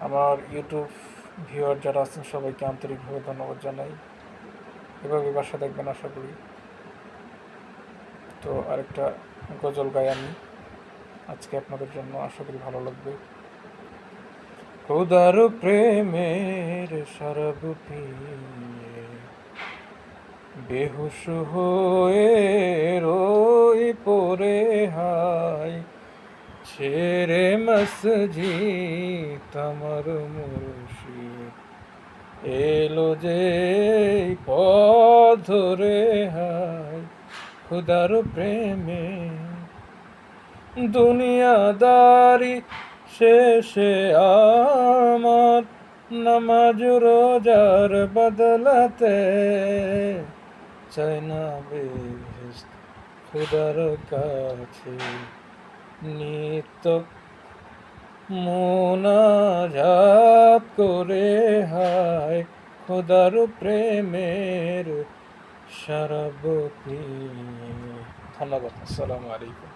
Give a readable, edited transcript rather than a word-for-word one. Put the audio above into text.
আমার YouTube viewer যারা আছেন সবাইকে আন্তরিকভাবে ধন্যবাদ জানাই। এভাবে বাসা দেখবেন আশা করি। তো আরেকটা গজল গাই আমি আজকে আপনাদের জন্য, আশা করি ভালো লাগবে। খোদার প্রেমের শরাব পিয়ে বেহুশ হয়ে রই পড়ে হায়, ছেড়ে মসজিদ আমার মুর্শিদ এলো যে পথ ধরে হায়। খুদার প্রেমে দুনিয়াদারি শেষে আমার নামাজ রোজার বদলাতে চাই না বেহেশত খুদার কাছে নিত্য মোনাজাত করে হায়। খোদার প্রেমের শরাব পিয়ে। ধন্যবাদ। আসসালামু আলাইকুম।